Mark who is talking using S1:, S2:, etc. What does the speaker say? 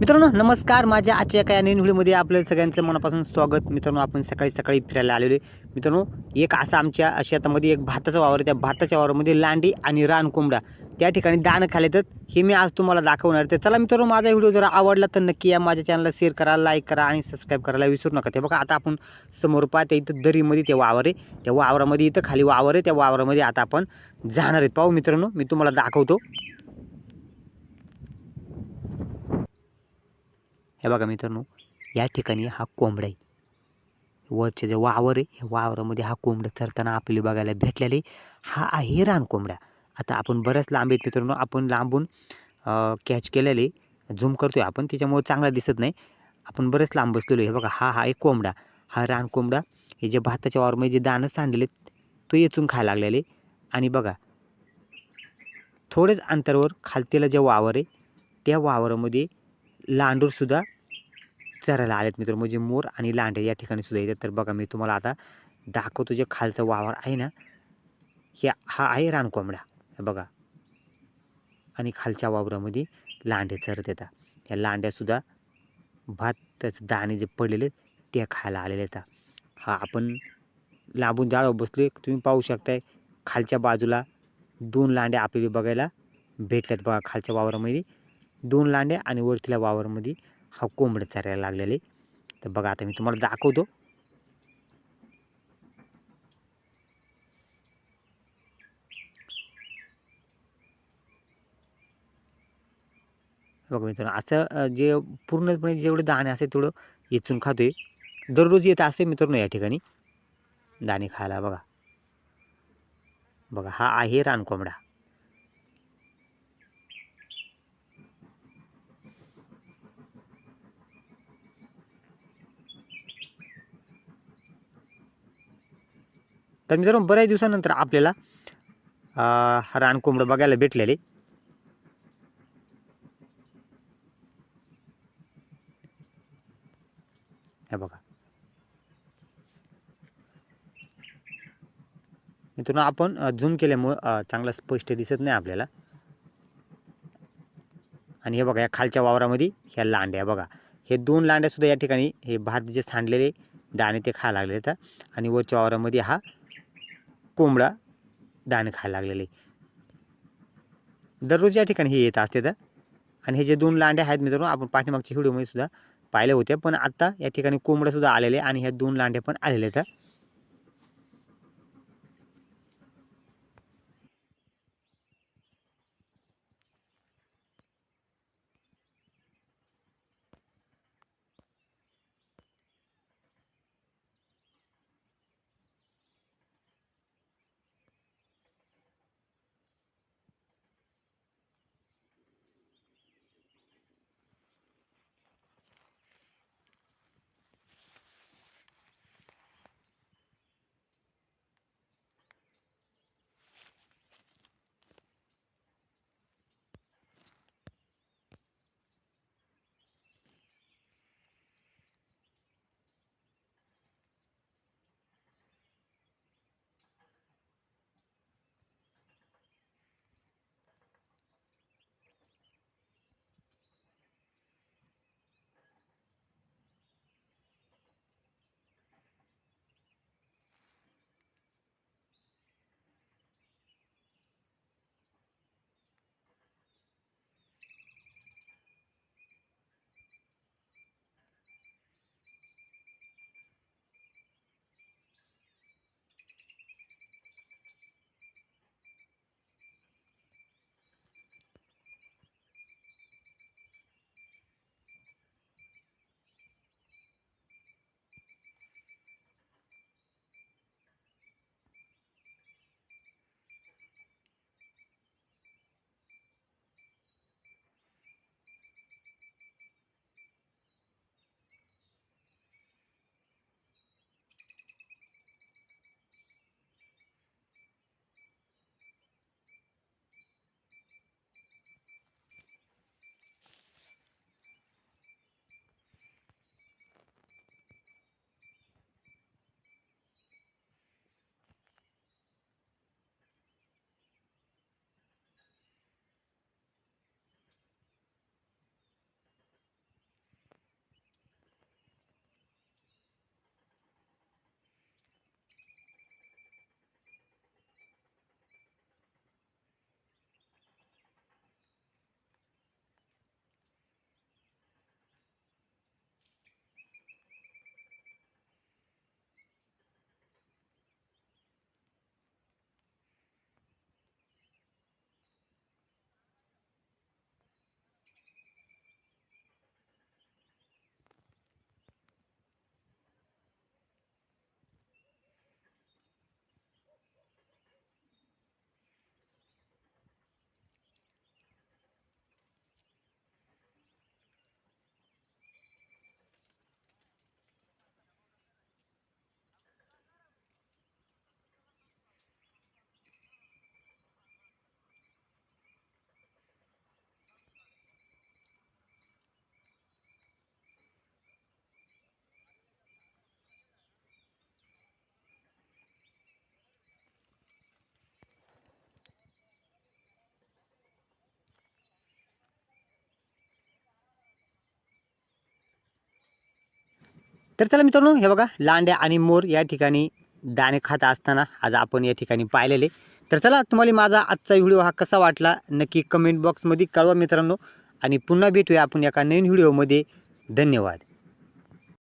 S1: मित्रांनो नमस्कार. माझ्या आजच्या एका नवीन व्हिडिओमध्ये आपलं सगळ्यांचं मनापासून स्वागत. मित्रांनो आपण सकाळी फिरायला आलेलो आहे. मित्रांनो एक असा आमच्या शेतामध्ये एक भाताचा वावर आहे. त्या भाताच्या वावरामध्ये लांडी आणि रानकोंबडा त्या ठिकाणी दाणं खाल्लेत. हे मी आज तुम्हाला दाखवणार आहे. तर चला मित्रांनो, माझा व्हिडिओ जर आवडला तर नक्की या माझ्या चॅनलला शेअर करा, लाईक करा आणि सबस्क्राईब करायला विसरू नका. ते बघा आता आपण समोर पाहते इथं दरीमध्ये ते वावर आहे. त्या वावरामध्ये इथं खाली वावर आहे. त्या वावरामध्ये आता आपण जाणार आहेत. पाहू मित्रांनो, मी तुम्हाला दाखवतो. हे बघा मित्रांनो, या ठिकाणी हा कोंबडा आहे. वरचे जे वावर आहे, या वावरामध्ये हा कोंबडा चरताना आपल्याला बघायला भेटलेला आहे. हा आहे रानकोंबडा. आता आपण बऱ्याच लांब आहेत मित्रांनो, आपण लांबून कॅच केलेले झूम करतोय आपण, त्याच्यामुळे चांगला दिसत नाही. आपण बरेच लांब बसलेलो आहे. हे बघा हा आहे कोंबडा, हा रानकोंबडा. हे जे भाताच्या वावरामध्ये जे दाणं सांडलेले तो येचून खायला लागलेले. आणि बघा थोडेच अंतरावर खालतीला जे वावर आहे, त्या वावरामध्ये लांडूरसुद्धा चरायला आलेत मित्र, म्हणजे मोर आणि लांडे या ठिकाणी सुद्धा येतात. तर बघा मी तुम्हाला आता दाखवतो, जे खालचा वावर आहे ना, हा आहे रानकोंबडा. हे बघा, आणि खालच्या वावरामध्ये लांडे चरत येतात. या लांड्यासुद्धा भाताचे दाणे जे पडलेले ते खायला आलेले आहेत. हा आपण लांबून जाळं बसलोय, तुम्ही पाहू शकताय खालच्या बाजूला 2 लांड्या आपल्याला बघायला भेटल्यात. बघा खालच्या वावरामध्ये 2 लांड्या आणि वरतील्या वावरामध्ये हा कोंबडा चरायला लागलेले. तर बघा आता मी तुम्हाला दाखवतो. बघा मित्रांनो, असं जे पूर्णपणे जेवढे दाणे असते तेवढं इचून खातोय. दररोज येत असते मित्रांनो या ठिकाणी दाणे खायला. बघा बघा हा आहे रानकोंबडा. तर मित्रांनो, बऱ्याच दिवसानंतर आपल्याला हा रानकोंबडा बघायला भेटलेले. हे बघा मित्रांनो, आपण झूम केल्यामुळं चांगला स्पष्ट दिसत नाही आपल्याला. आणि हे बघा या खालच्या वावरामध्ये ह्या लांड्या बघा, हे 2 लांड्या सुद्धा या ठिकाणी हे भात जे सांडलेले दाणे ते खायला लागले आहेत. आणि वरच्या वावरामध्ये हा कोंबडा दाणे खायला लागलेले. दररोज या ठिकाणी हे येत असतात. आणि हे जे 2 लांड्या आहेत मित्रांनो, आपण पाठीमागच्या व्हिडिओमध्ये सुद्धा पाहिल्या होत्या. पण आता या ठिकाणी कोंबडा सुद्धा आलेले आणि ह्या 2 लांड्या पण आलेल्या आहेत. तर चला मित्रांनो, हे बघा लांड्या आणि मोर या ठिकाणी दाणे खात असताना आज आपण या ठिकाणी पाहिलेले. तर चला, तुम्हाला माझा आजचा व्हिडिओ हा कसा वाटला नक्की कमेंट बॉक्समध्ये कळवा मित्रांनो. आणि पुन्हा भेटूया आपण एका नवीन व्हिडिओमध्ये. धन्यवाद.